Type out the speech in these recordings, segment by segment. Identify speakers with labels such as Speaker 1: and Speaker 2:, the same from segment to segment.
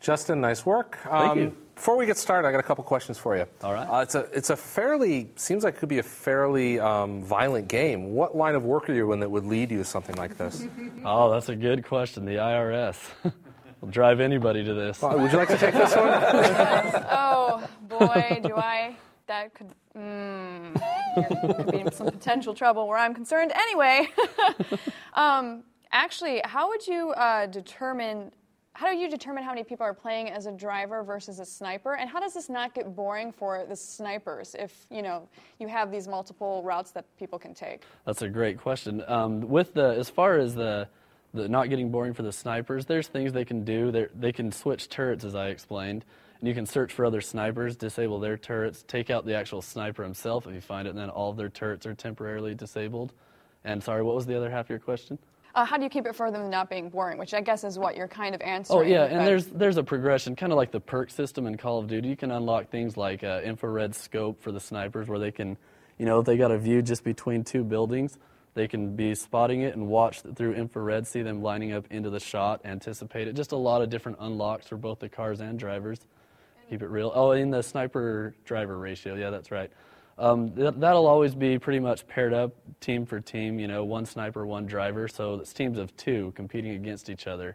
Speaker 1: Justin, nice work.
Speaker 2: Thank you.
Speaker 1: Before we get started, I got a couple questions for you.
Speaker 2: All right.
Speaker 1: It's a fairly, seems like it could be a fairly violent game. What line of work are you in that would lead you to something like this?
Speaker 2: Oh, that's a good question. The IRS will drive anybody to this.
Speaker 1: Would you like to take this one?
Speaker 3: Oh, boy, do I. That could, there could be some potential trouble where I'm concerned. Anyway, actually, how do you determine how many people are playing as a driver versus a sniper? And how does this not get boring for the snipers if, you have these multiple routes that people can take?
Speaker 2: That's a great question. As far as the not getting boring for the snipers, there's things they can do. They can switch turrets, as I explained. And you can search for other snipers, disable their turrets, take out the actual sniper himself if you find it, and then all of their turrets are temporarily disabled. And sorry, what was the other half of your question?
Speaker 3: How do you keep it for them not being boring, which I guess is what you're kind of answering.
Speaker 2: Oh, yeah, and there's a progression, kind of like the perk system in Call of Duty. You can unlock things like infrared scope for the snipers where they can, if they got a view just between two buildings, they can be spotting it and watch through infrared, see them lining up into the shot, anticipate it. Just a lot of different unlocks for both the cars and drivers. Keep it real. Oh, in the sniper-driver ratio, yeah, that's right. That'll always be pretty much paired up, team for team, one sniper, one driver. So it's teams of two competing against each other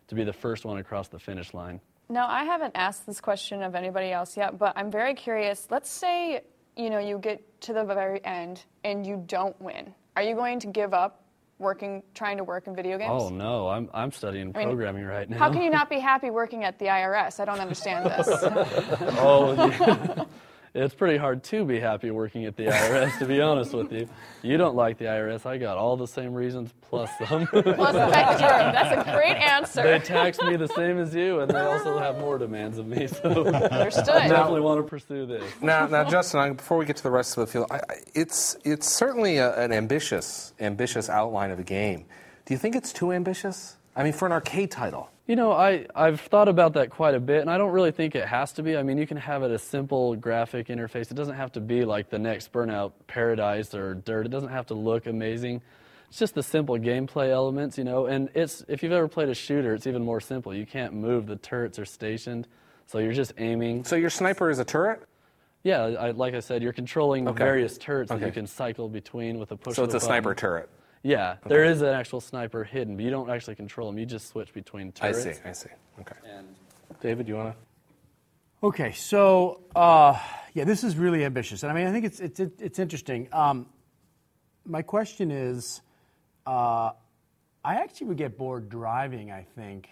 Speaker 2: to be the first one across the finish line.
Speaker 3: Now, I haven't asked this question of anybody else yet, but I'm very curious. Let's say, you get to the very end and you don't win. Are you going to give up trying to work in video games?
Speaker 2: Oh, no, I'm studying programming right now.
Speaker 3: How can you not be happy working at the IRS? I don't understand this.
Speaker 2: Oh, yeah. It's pretty hard to be happy working at the IRS, to be honest with you. You don't like the IRS. I got all the same reasons plus some.
Speaker 3: Plus the spectrum. That's a great answer.
Speaker 2: They tax me the same as you, and they also have more demands of me. So
Speaker 3: Understood.
Speaker 2: I definitely want to pursue this.
Speaker 1: Now, Justin, before we get to the rest of the field, it's certainly an ambitious outline of a game. Do you think it's too ambitious? I mean, for an arcade title.
Speaker 2: I've thought about that quite a bit, and I don't really think it has to be. I mean, you can have it a simple graphic interface. It doesn't have to be like the next Burnout Paradise or Dirt. It doesn't have to look amazing. It's just the simple gameplay elements, and if you've ever played a shooter, it's even more simple. You can't move. The turrets are stationed, so you're just aiming.
Speaker 1: So your sniper is a turret?
Speaker 2: Yeah, like I said, you're controlling various turrets that you can cycle between with a push of a button.
Speaker 1: So it's a sniper turret?
Speaker 2: Yeah, there is an actual sniper hidden, but you don't actually control them. You just switch between turrets.
Speaker 1: I see. Okay. David, you want to?
Speaker 4: Okay, so this is really ambitious, and I think it's interesting. My question is, I actually would get bored driving. I think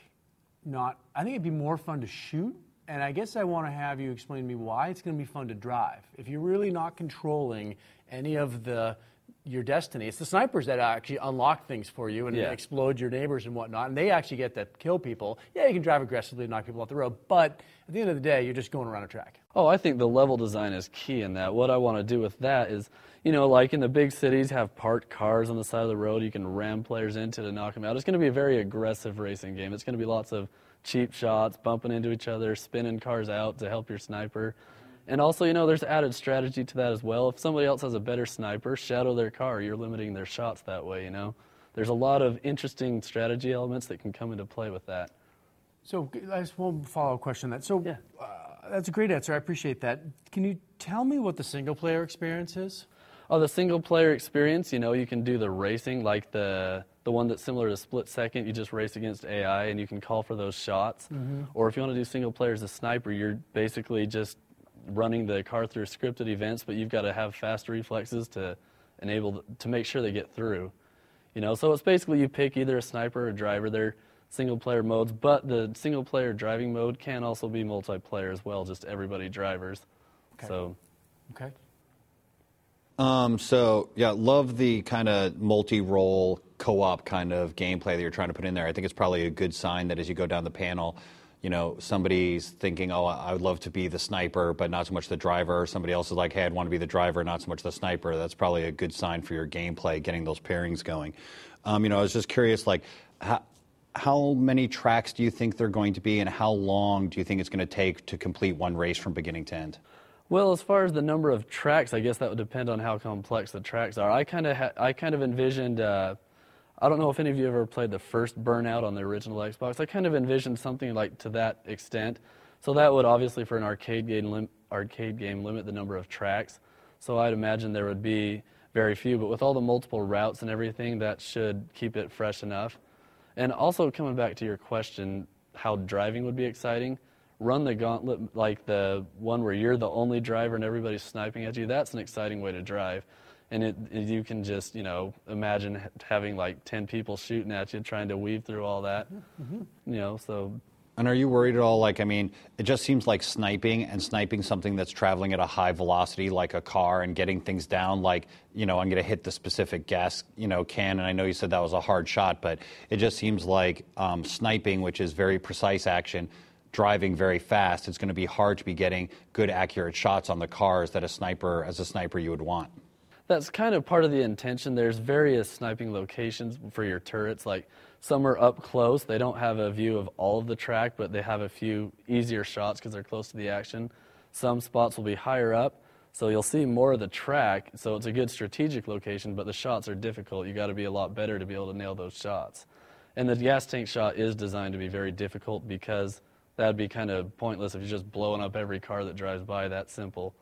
Speaker 4: it'd be more fun to shoot, and I guess I want to have you explain to me why it's going to be fun to drive. If you're really not controlling any of your destiny. It's the snipers that actually unlock things for you and explode your neighbors and whatnot, and they actually get to kill people. Yeah, you can drive aggressively and knock people off the road, but at the end of the day, you're just going around a track.
Speaker 2: Oh, I think the level design is key in that. What I want to do with that is, like in the big cities, have parked cars on the side of the road you can ram players into to knock them out. It's going to be a very aggressive racing game. It's going to be lots of cheap shots, bumping into each other, spinning cars out to help your sniper. And also, there's added strategy to that as well. If somebody else has a better sniper, shadow their car. You're limiting their shots that way, There's a lot of interesting strategy elements that can come into play with that.
Speaker 4: So I just one follow-up question on that. So that's a great answer. I appreciate that. Can you tell me what the single-player experience is?
Speaker 2: Oh, the single-player experience, you can do the racing, like the one that's similar to Split Second. You just race against AI, and you can call for those shots. Mm-hmm. Or if you want to do single-player as a sniper, you're basically just running the car through scripted events, but you've got to have fast reflexes to make sure they get through. So it's basically you pick either a sniper or a driver. They're single-player modes, but the single-player driving mode can also be multiplayer as well, just everybody drivers.
Speaker 4: Okay. Okay.
Speaker 5: Love the kind of multi-role co-op kind of gameplay that you're trying to put in there. I think it's probably a good sign that as you go down the panel, somebody's thinking, oh, I would love to be the sniper, but not so much the driver. Somebody else is like, hey, I'd want to be the driver, not so much the sniper. That's probably a good sign for your gameplay, getting those pairings going. I was just curious, like, how many tracks do you think they're going to be, and how long do you think it's going to take to complete one race from beginning to end?
Speaker 2: Well, as far as the number of tracks, I guess that would depend on how complex the tracks are. I kind of envisioned I don't know if any of you ever played the first Burnout on the original Xbox. I kind of envisioned something like to that extent. So that would obviously, for an arcade game, limit the number of tracks. So I'd imagine there would be very few, but with all the multiple routes and everything, that should keep it fresh enough. And also, coming back to your question, how driving would be exciting, Run the Gauntlet, like the one where you're the only driver and everybody's sniping at you, that's an exciting way to drive. And you can just, imagine having like 10 people shooting at you, trying to weave through all that, so...
Speaker 5: And are you worried at all? Like, I mean, it just seems like sniping something that's traveling at a high velocity, like a car, and getting things down, like, I'm going to hit the specific gas, can. And I know you said that was a hard shot, but it just seems like sniping, which is very precise action, driving very fast, it's going to be hard to be getting good, accurate shots on the cars that as a sniper you would want.
Speaker 2: That's kind of part of the intention. There's various sniping locations for your turrets. Like, some are up close. They don't have a view of all of the track, but they have a few easier shots because they're close to the action. Some spots will be higher up, so you'll see more of the track. So it's a good strategic location, but the shots are difficult. You got to be a lot better to be able to nail those shots. And the gas tank shot is designed to be very difficult because that'd be kind of pointless if you're just blowing up every car that drives by that simple.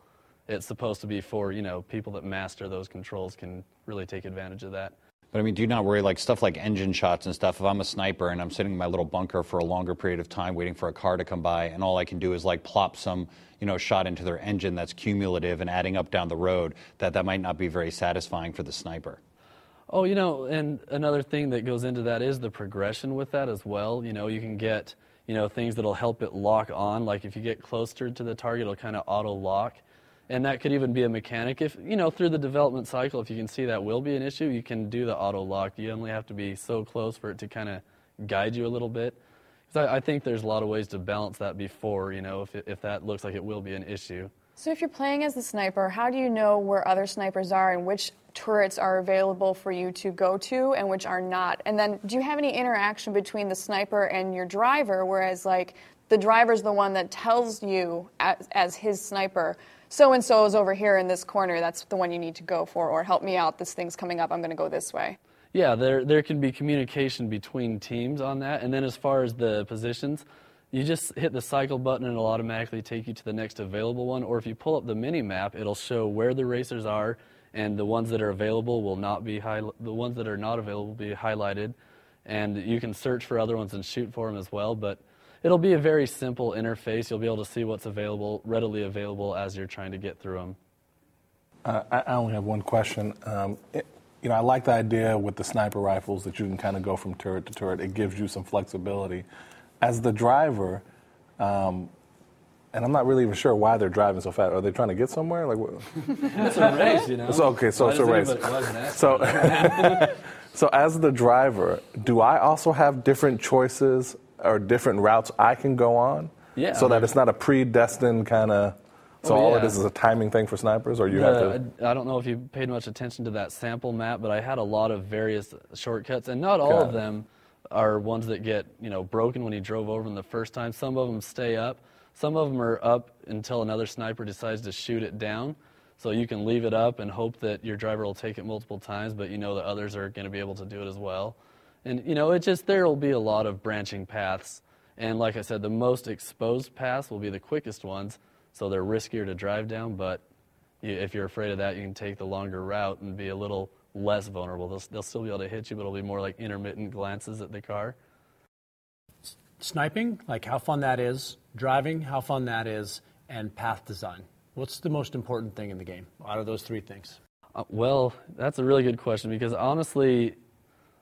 Speaker 2: It's supposed to be for, people that master those controls can really take advantage of that.
Speaker 5: But I mean, do you not worry, like stuff like engine shots and stuff, if I'm a sniper and I'm sitting in my little bunker for a longer period of time waiting for a car to come by and all I can do is like plop some, shot into their engine that's cumulative and adding up down the road, that might not be very satisfying for the sniper?
Speaker 2: Oh, and another thing that goes into that is the progression with that as well. You can get, things that'll help it lock on. Like if you get closer to the target, it'll kind of auto-lock. And that could even be a mechanic. If, through the development cycle, if you can see that will be an issue, you can do the auto-lock. You only have to be so close for it to kind of guide you a little bit. Because I think there's a lot of ways to balance that before, if that looks like it will be an issue.
Speaker 3: So if you're playing as the sniper, how do you know where other snipers are and which turrets are available for you to go to and which are not? And then do you have any interaction between the sniper and your driver, whereas, like, the driver's the one that tells you as his sniper, so-and-so is over here in this corner, that's the one you need to go for, or help me out, this thing's coming up, I'm going to go this way.
Speaker 2: Yeah, there can be communication between teams on that. And then as far as the positions, you just hit the cycle button and it'll automatically take you to the next available one. Or if you pull up the mini-map, it'll show where the racers are, and the ones that are available will not be the ones that are not available will be highlighted. And you can search for other ones and shoot for them as well. But it'll be a very simple interface. You'll be able to see what's available, readily available as you're trying to get through them.
Speaker 6: I only have one question. I like the idea with the sniper rifles that you can kind of go from turret to turret. It gives you some flexibility. As the driver, and I'm not really even sure why they're driving so fast. Are they trying to get somewhere? Like,
Speaker 2: It's a race,
Speaker 6: It's okay, so it's a race. So as the driver, do I also have different choices or different routes I can go on?
Speaker 2: Yeah.
Speaker 6: So that it's not a predestined kind of... So all it is a timing thing for snipers, or you have to...
Speaker 2: I don't know if you paid much attention to that sample map, but I had a lot of various shortcuts, and not all of them are ones that get broken when you drove over them the first time. Some of them stay up. Some of them are up until another sniper decides to shoot it down. So you can leave it up and hope that your driver will take it multiple times, but that others are going to be able to do it as well. And there will be a lot of branching paths. And like I said, the most exposed paths will be the quickest ones. So they're riskier to drive down, but if you're afraid of that, you can take the longer route and be a little less vulnerable. They'll still be able to hit you, but it'll be more like intermittent glances at the car.
Speaker 4: Sniping, like how fun that is. Driving, how fun that is. And path design. What's the most important thing in the game out of those three things?
Speaker 2: Well, that's a really good question because honestly,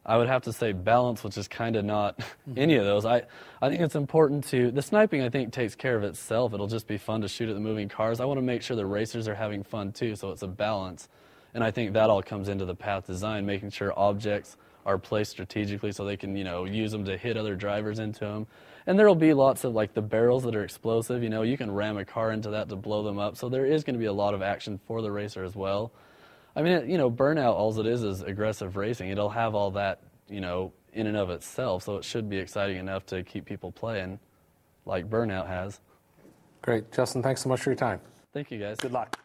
Speaker 2: I would have to say balance, which is kind of not any of those. I think it's important the sniping, I think, takes care of itself. It'll just be fun to shoot at the moving cars. I want to make sure the racers are having fun too, so it's a balance. And I think that all comes into the path design, making sure objects are placed strategically so they can, use them to hit other drivers into them. And there will be lots of, like, the barrels that are explosive. You can ram a car into that to blow them up. So there is going to be a lot of action for the racer as well. I mean, Burnout, all it is aggressive racing. It'll have all that, in and of itself, so it should be exciting enough to keep people playing like Burnout has.
Speaker 1: Great. Justin, thanks so much for your time.
Speaker 2: Thank you, guys.
Speaker 1: Good luck.